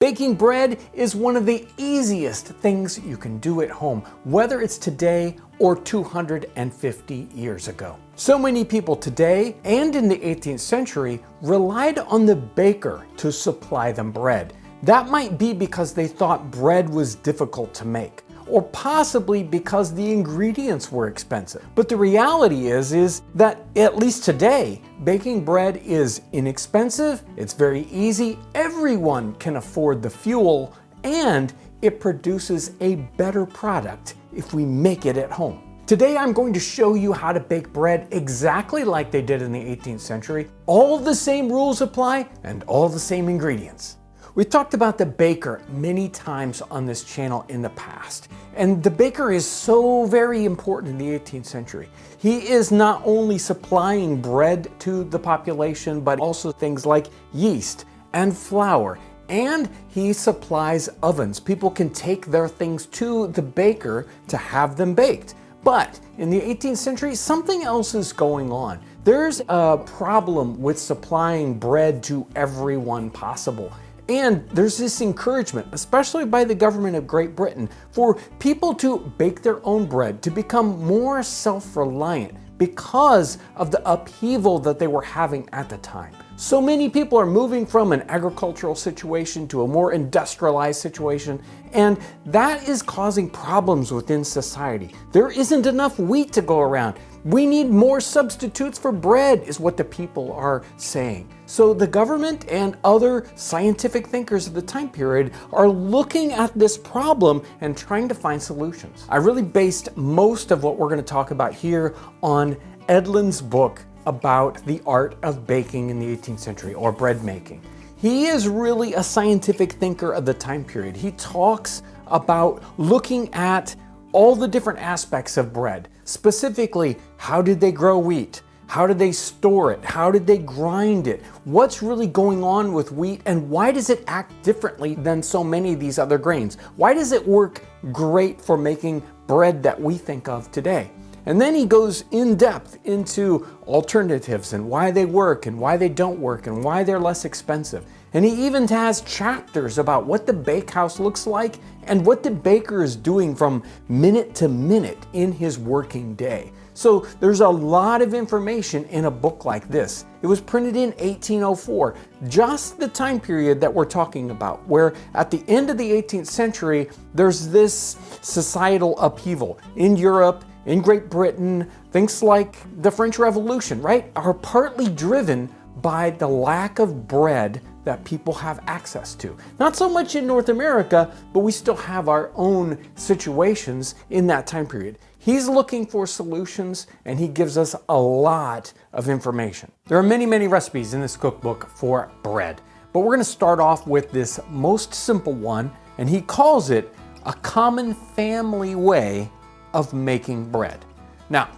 Baking bread is one of the easiest things you can do at home, whether it's today or 250 years ago. So many people today and in the 18th century relied on the baker to supply them bread. That might be because they thought bread was difficult to make, or possibly because the ingredients were expensive. But the reality is that at least today, baking bread is inexpensive, it's very easy, everyone can afford the fuel, and it produces a better product if we make it at home. Today I'm going to show you how to bake bread exactly like they did in the 18th century. All the same rules apply and all the same ingredients. We've talked about the baker many times on this channel in the past, and the baker is so very important in the 18th century. He is not only supplying bread to the population, but also things like yeast and flour, and he supplies ovens. People can take their things to the baker to have them baked. But in the 18th century, something else is going on. There's a problem with supplying bread to everyone possible. And there's this encouragement, especially by the government of Great Britain, for people to bake their own bread, to become more self-reliant because of the upheaval that they were having at the time. So many people are moving from an agricultural situation to a more industrialized situation, and that is causing problems within society. There isn't enough wheat to go around. We need more substitutes for bread, is what the people are saying. So the government and other scientific thinkers of the time period are looking at this problem and trying to find solutions. I really based most of what we're going to talk about here on Edlund's book about the art of baking in the 18th century, or bread making. He is really a scientific thinker of the time period. He talks about looking at all the different aspects of bread. Specifically, how did they grow wheat? How did they store it? How did they grind it? What's really going on with wheat, and why does it act differently than so many of these other grains? Why does it work great for making bread that we think of today? And then he goes in depth into alternatives and why they work and why they don't work and why they're less expensive. And he even has chapters about what the bakehouse looks like and what the baker is doing from minute to minute in his working day. So there's a lot of information in a book like this. It was printed in 1804, just the time period that we're talking about, where at the end of the 18th century, there's this societal upheaval in Europe, in Great Britain. Things like the French Revolution, right, are partly driven by the lack of bread that people have access to. Not so much in North America, but we still have our own situations in that time period. He's looking for solutions, and he gives us a lot of information. There are many, many recipes in this cookbook for bread, but we're gonna start off with this most simple one, and he calls it a common family way of making bread. Now,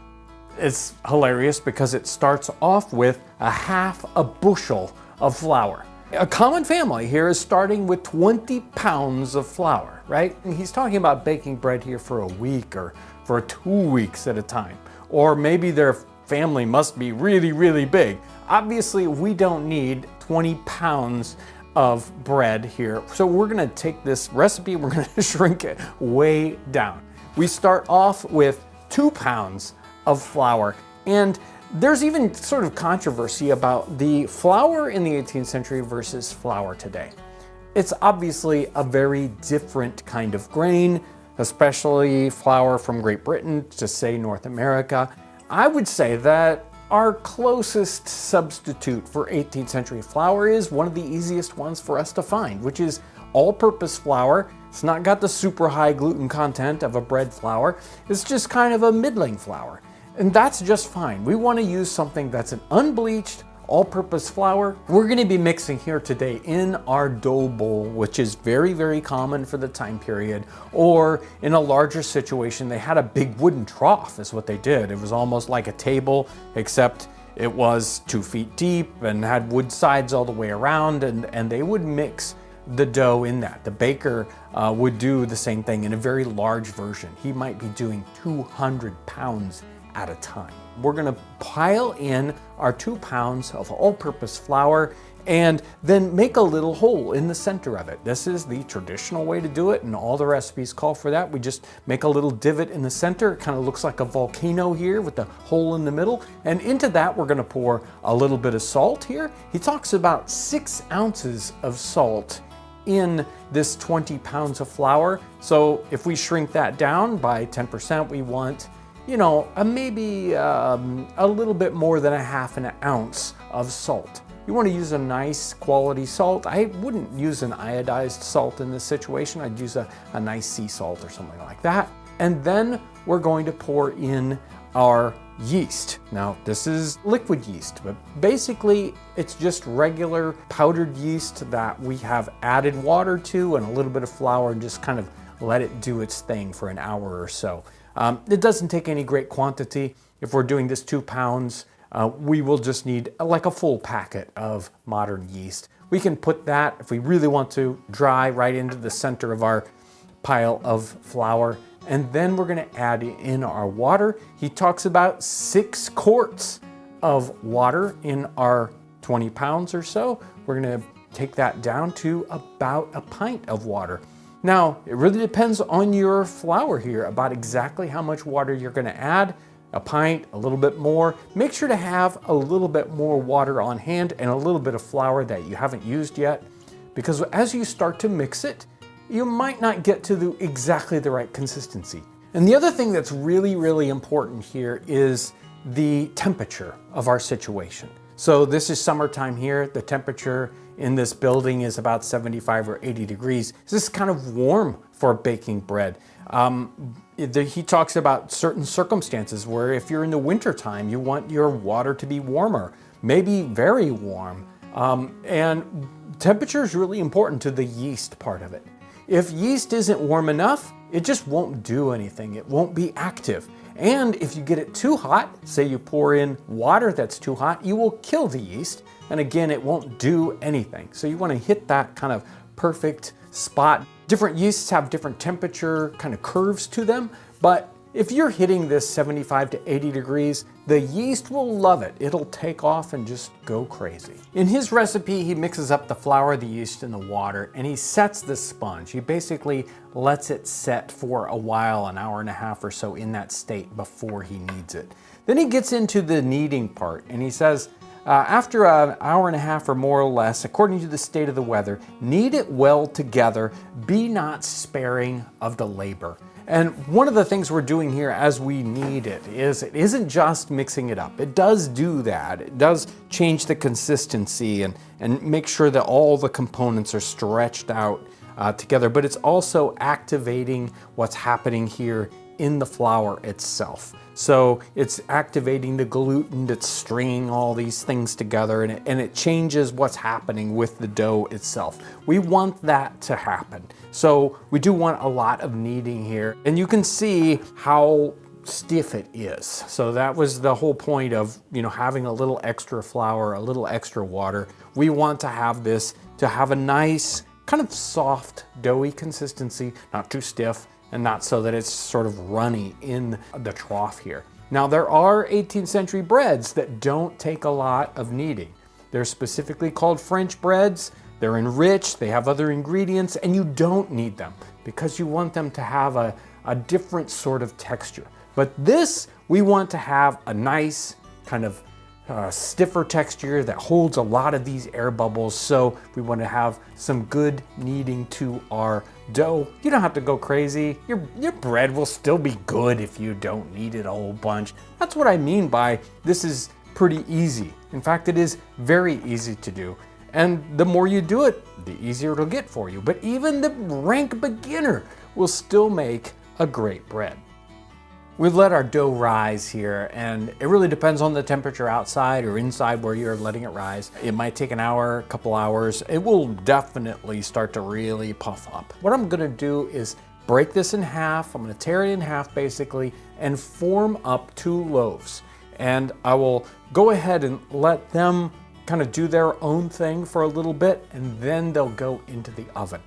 it's hilarious because it starts off with a half a bushel of flour. A common family here is starting with 20 pounds of flour, right? And he's talking about baking bread here for a week or for 2 weeks at a time. Or maybe their family must be really, really big. Obviously, we don't need 20 pounds of bread here. So we're gonna take this recipe, we're gonna shrink it way down. We start off with 2 pounds of flour, and there's even sort of controversy about the flour in the 18th century versus flour today. It's obviously a very different kind of grain, especially flour from Great Britain to, say, North America. I would say that our closest substitute for 18th century flour is one of the easiest ones for us to find, which is all-purpose flour. It's not got the super high gluten content of a bread flour. It's just kind of a middling flour. And that's just fine. We want to use something that's an unbleached, all-purpose flour. We're going to be mixing here today in our dough bowl, which is very, very common for the time period. Or in a larger situation, they had a big wooden trough is what they did. It was almost like a table, except it was 2 feet deep and had wood sides all the way around, and they would mix the dough in that. The baker would do the same thing in a very large version. He might be doing 200 pounds at a time. We're gonna pile in our 2 pounds of all-purpose flour, and then make a little hole in the center of it. This is the traditional way to do it, and all the recipes call for that. We just make a little divot in the center. It kind of looks like a volcano here with the hole in the middle, and into that we're going to pour a little bit of salt here. He talks about 6 ounces of salt in this 20 pounds of flour. So if we shrink that down by 10%, we want, you know, maybe a little bit more than 1/2 ounce of salt. You want to use a nice quality salt. I wouldn't use an iodized salt in this situation. I'd use a nice sea salt or something like that. And then we're going to pour in our yeast. Now, this is liquid yeast, but basically it's just regular powdered yeast that we have added water to and a little bit of flour and just kind of let it do its thing for an hour or so. It doesn't take any great quantity. If we're doing this 2 pounds, we will just need like a full packet of modern yeast. We can put that, if we really want to, dry right into the center of our pile of flour. And then we're going to add in our water. He talks about 6 quarts of water in our 20 pounds or so. We're going to take that down to about a pint of water. Now, it really depends on your flour here about exactly how much water you're going to add. A pint, a little bit more. Make sure to have a little bit more water on hand and a little bit of flour that you haven't used yet, because as you start to mix it, you might not get to exactly the right consistency. And the other thing that's really, really important here is the temperature of our situation. So this is summertime here. The temperature in this building is about 75 or 80 degrees. This is kind of warm for baking bread. He talks about certain circumstances where if you're in the winter time, you want your water to be warmer, maybe very warm. And temperature is really important to the yeast part of it. If yeast isn't warm enough, it just won't do anything. It won't be active. And if you get it too hot, say you pour in water that's too hot, you will kill the yeast. And again, it won't do anything. So you want to hit that kind of perfect spot. Different yeasts have different temperature kind of curves to them, but if you're hitting this 75 to 80 degrees, the yeast will love it. It'll take off and just go crazy. In his recipe, he mixes up the flour, the yeast, and the water, and he sets the sponge. He basically lets it set for a while, an hour and a half or so in that state before he kneads it. Then he gets into the kneading part, and he says, after an hour and a half or more or less, according to the state of the weather, knead it well together, be not sparing of the labor. And one of the things we're doing here as we knead it isn't just mixing it up. It does do that. It does change the consistency and make sure that all the components are stretched out together, but it's also activating what's happening here in the flour itself. So it's activating the gluten that's stringing all these things together, and it changes what's happening with the dough itself. We want that to happen. So we do want a lot of kneading here, and you can see how stiff it is. So that was the whole point of, you know, having a little extra flour, a little extra water. We want to have this to have a nice kind of soft doughy consistency, not too stiff, and not so that it's sort of runny in the trough here. Now, there are 18th century breads that don't take a lot of kneading. They're specifically called French breads. They're enriched, they have other ingredients, and you don't need them because you want them to have a different sort of texture. But this, we want to have a nice kind of stiffer texture that holds a lot of these air bubbles. So we want to have some good kneading to our dough. You don't have to go crazy. Your bread will still be good if you don't knead it a whole bunch. That's what I mean by this is pretty easy. In fact, it is very easy to do. And the more you do it, the easier it'll get for you. But even the rank beginner will still make a great bread. We've let our dough rise here, and it really depends on the temperature outside or inside where you're letting it rise. It might take an hour, a couple hours. It will definitely start to really puff up. What I'm gonna do is break this in half. I'm gonna tear it in half basically and form up 2 loaves. And I will go ahead and let them kind of do their own thing for a little bit, and then they'll go into the oven.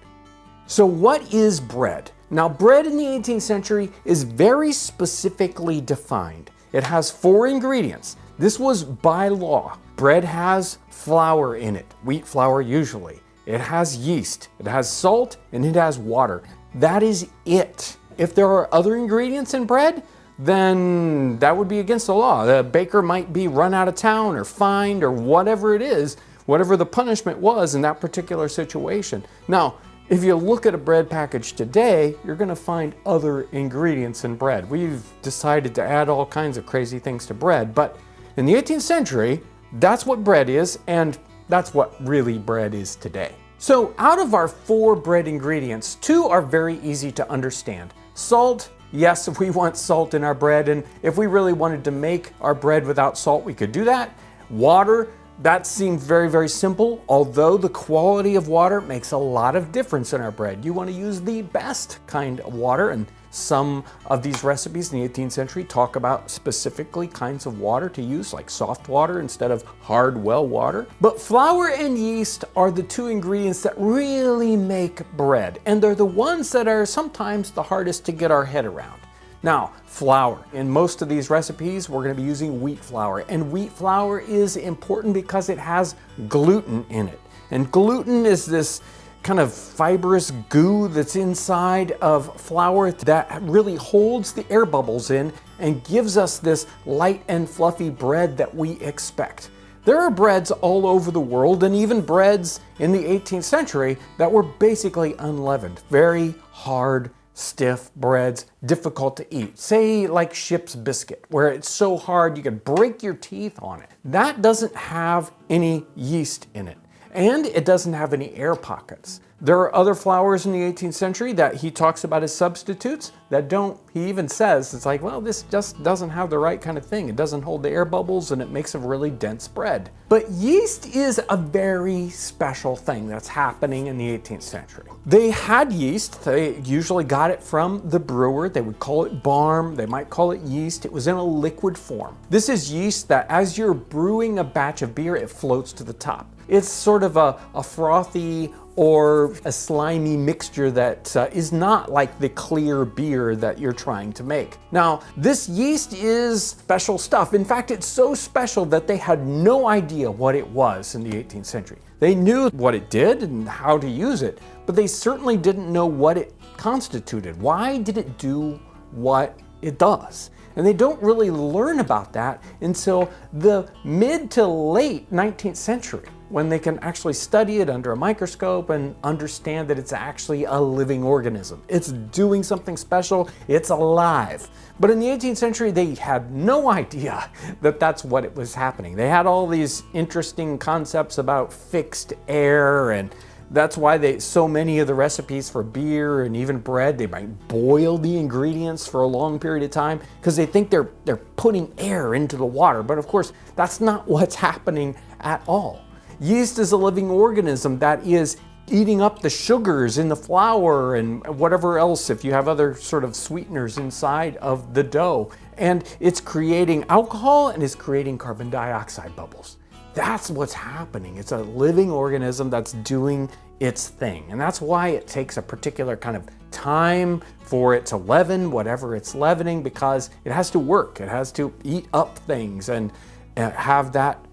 So what is bread? Now, bread in the 18th century is very specifically defined. It has 4 ingredients. This was by law. Bread has flour in it, wheat flour usually. It has yeast, it has salt, and it has water. That is it. If there are other ingredients in bread, then that would be against the law. The baker might be run out of town or fined or whatever it is, whatever the punishment was in that particular situation. Now, if you look at a bread package today, you're going to find other ingredients in bread. We've decided to add all kinds of crazy things to bread, but in the 18th century, that's what bread is, and that's what really bread is today. So out of our 4 bread ingredients, 2 are very easy to understand. Salt, yes, we want salt in our bread, and if we really wanted to make our bread without salt, we could do that. Water, that seemed very, very simple, although the quality of water makes a lot of difference in our bread. You want to use the best kind of water, and some of these recipes in the 18th century talk about specifically kinds of water to use, like soft water instead of hard well water. But flour and yeast are the 2 ingredients that really make bread, and they're the ones that are sometimes the hardest to get our head around. Now, flour. In most of these recipes, we're going to be using wheat flour, and wheat flour is important because it has gluten in it. And gluten is this kind of fibrous goo that's inside of flour that really holds the air bubbles in and gives us this light and fluffy bread that we expect. There are breads all over the world, and even breads in the 18th century that were basically unleavened, very hard, stiff breads, difficult to eat. Say like ship's biscuit, where it's so hard you could break your teeth on it. That doesn't have any yeast in it, and it doesn't have any air pockets. There are other flours in the 18th century that he talks about as substitutes that don't, he even says, it's like, well, this just doesn't have the right kind of thing. It doesn't hold the air bubbles and it makes a really dense bread. But yeast is a very special thing that's happening in the 18th century. They had yeast. They usually got it from the brewer. They would call it barm. They might call it yeast. It was in a liquid form. This is yeast that as you're brewing a batch of beer, it floats to the top. It's sort of a frothy or a slimy mixture that is not like the clear beer that you're trying to make. Now, this yeast is special stuff. In fact, it's so special that they had no idea what it was in the 18th century. They knew what it did and how to use it, but they certainly didn't know what it constituted. Why did it do what it does? And they don't really learn about that until the mid to late 19th century, when they can actually study it under a microscope and understand that it's actually a living organism. It's doing something special, it's alive. But in the 18th century, they had no idea that that's what it was happening. They had all these interesting concepts about fixed air, and that's why so many of the recipes for beer and even bread, they might boil the ingredients for a long period of time because they think they're putting air into the water. But of course, that's not what's happening at all. Yeast is a living organism that is eating up the sugars in the flour and whatever else, if you have other sort of sweeteners inside of the dough. And it's creating alcohol and it's creating carbon dioxide bubbles. That's what's happening. It's a living organism that's doing its thing. And that's why it takes a particular kind of time for it to leaven whatever it's leavening, because it has to work. It has to eat up things and have that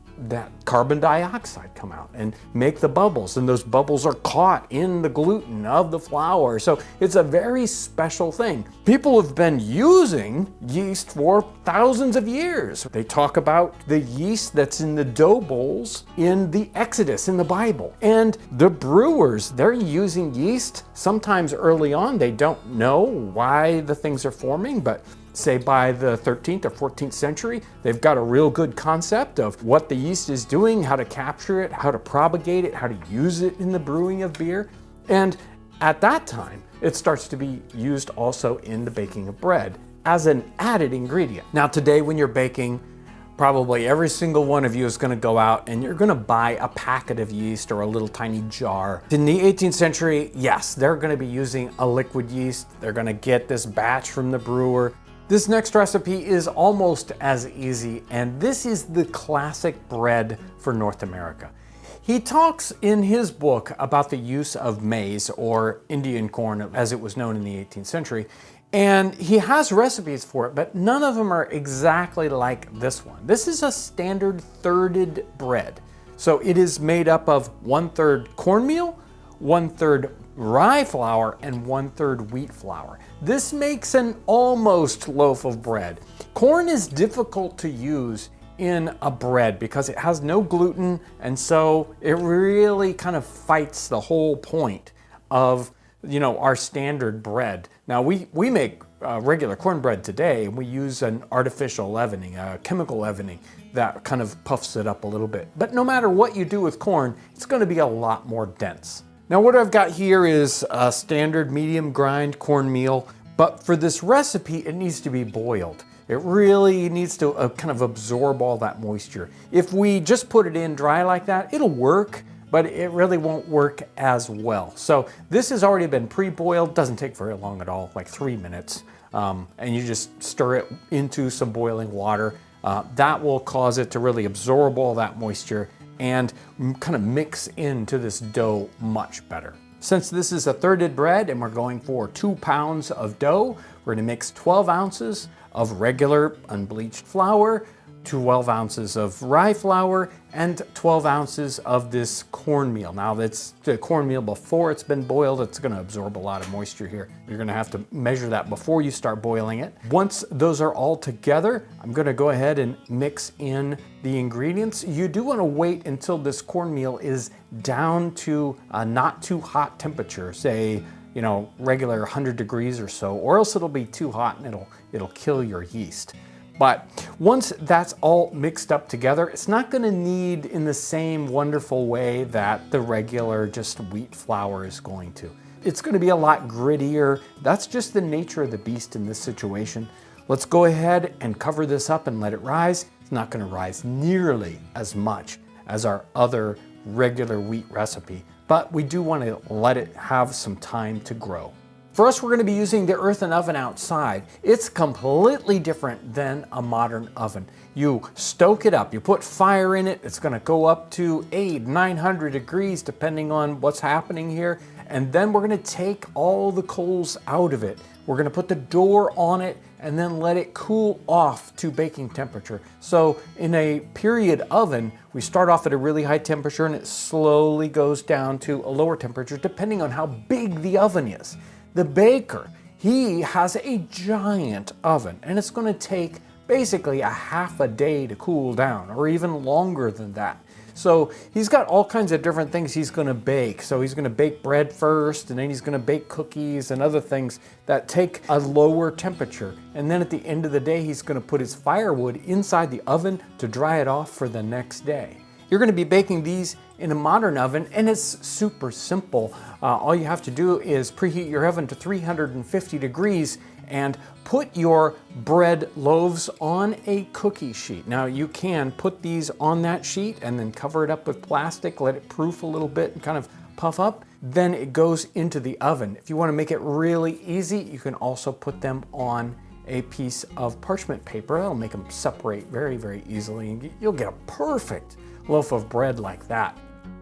carbon dioxide come out and make the bubbles, and those bubbles are caught in the gluten of the flour. So it's a very special thing. People have been using yeast for thousands of years. They talk about the yeast that's in the dough bowls in the Exodus in the Bible. And the brewers, they're using yeast. Sometimes early on they don't know why the things are forming, but say by the 13th or 14th century, they've got a real good concept of what the yeast is doing, how to capture it, how to propagate it, how to use it in the brewing of beer. And at that time, it starts to be used also in the baking of bread as an added ingredient. Now today, when you're baking, probably every single one of you is going to go out and you're going to buy a packet of yeast or a little tiny jar. In the 18th century, yes, they're going to be using a liquid yeast. They're going to get this batch from the brewer. This next recipe is almost as easy, and this is the classic bread for North America. He talks in his book about the use of maize, or Indian corn as it was known in the 18th century, And he has recipes for it, but none of them are exactly like this one. This is a standard thirded bread. So it is made up of 1/3 cornmeal, 1/3 rye flour, and 1/3 wheat flour. This makes an almost loaf of bread. Corn is difficult to use in a bread because it has no gluten, and so it really kind of fights the whole point of our standard bread. Now we make regular cornbread today, and we use an artificial leavening, a chemical leavening that kind of puffs it up a little bit. But no matter what you do with corn, it's going to be a lot more dense. Now what I've got here is a standard medium grind cornmeal, but for this recipe it needs to be boiled. It really needs to kind of absorb all that moisture. If we just put it in dry like that, it'll work, but it really won't work as well. So this has already been pre-boiled, doesn't take very long at all, like 3 minutes. And you just stir it into some boiling water. That will cause it to really absorb all that moisture and kind of mix into this dough much better. Since this is a thirded bread and we're going for 2 pounds of dough, we're gonna mix 12 ounces of regular unbleached flour, 12 ounces of rye flour, and 12 ounces of this cornmeal. Now that's the cornmeal before it's been boiled. It's gonna absorb a lot of moisture here. You're gonna have to measure that before you start boiling it. Once those are all together, I'm gonna go ahead and mix in the ingredients. You do wanna wait until this cornmeal is down to a not too hot temperature, say, regular 100 degrees or so, or else it'll be too hot and it'll kill your yeast. But once that's all mixed up together, it's not gonna knead in the same wonderful way that the regular just wheat flour is going to. It's gonna be a lot grittier. That's just the nature of the beast in this situation. Let's go ahead and cover this up and let it rise. It's not gonna rise nearly as much as our other regular wheat recipe, but we do wanna let it have some time to grow. For us, we're gonna be using the earthen oven outside. It's completely different than a modern oven. You stoke it up, you put fire in it, it's gonna go up to 800-900 degrees depending on what's happening here, and then we're gonna take all the coals out of it. We're gonna put the door on it and then let it cool off to baking temperature. So in a period oven, we start off at a really high temperature and it slowly goes down to a lower temperature depending on how big the oven is. The baker, he has a giant oven, and it's gonna take basically a half a day to cool down, or even longer than that. So he's got all kinds of different things he's gonna bake. So he's gonna bake bread first, and then he's gonna bake cookies and other things that take a lower temperature. And then at the end of the day, he's gonna put his firewood inside the oven to dry it off for the next day. You're gonna be baking these in a modern oven, and it's super simple. All you have to do is preheat your oven to 350 degrees and put your bread loaves on a cookie sheet. Now you can put these on that sheet and then cover it up with plastic, let it proof a little bit and kind of puff up. Then it goes into the oven. If you wanna make it really easy, you can also put them on a piece of parchment paper. That'll make them separate very, very easily, and you'll get a perfect loaf of bread like that.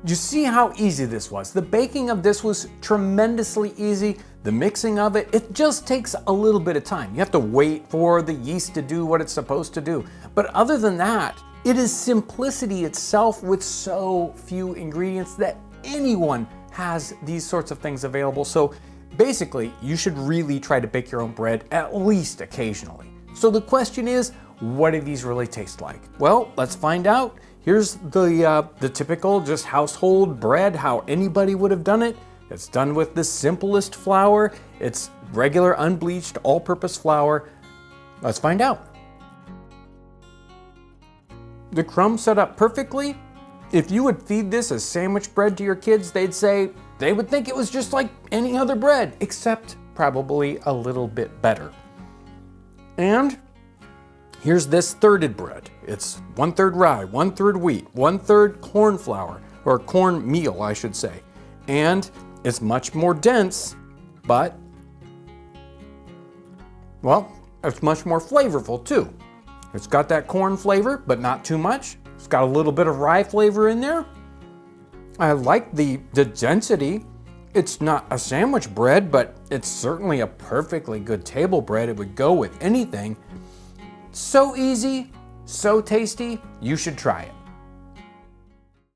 You see how easy this was. The baking of this was tremendously easy. The mixing of it, it just takes a little bit of time. You have to wait for the yeast to do what it's supposed to do. But other than that, it is simplicity itself with so few ingredients that anyone has these sorts of things available. So basically, you should really try to bake your own bread at least occasionally. So the question is, what do these really taste like? Well, let's find out. Here's the typical just household bread, how anybody would have done it. It's done with the simplest flour. It's regular unbleached all-purpose flour. Let's find out. The crumbs set up perfectly. If you would feed this as sandwich bread to your kids, they would think it was just like any other bread, except probably a little bit better. And here's this thirded bread. It's 1/3 rye, 1/3 wheat, 1/3 corn flour, or cornmeal, I should say. And it's much more dense, but, well, it's much more flavorful too. It's got that corn flavor, but not too much. It's got a little bit of rye flavor in there. I like the density. It's not a sandwich bread, but it's certainly a perfectly good table bread. It would go with anything. So easy, so tasty, you should try it.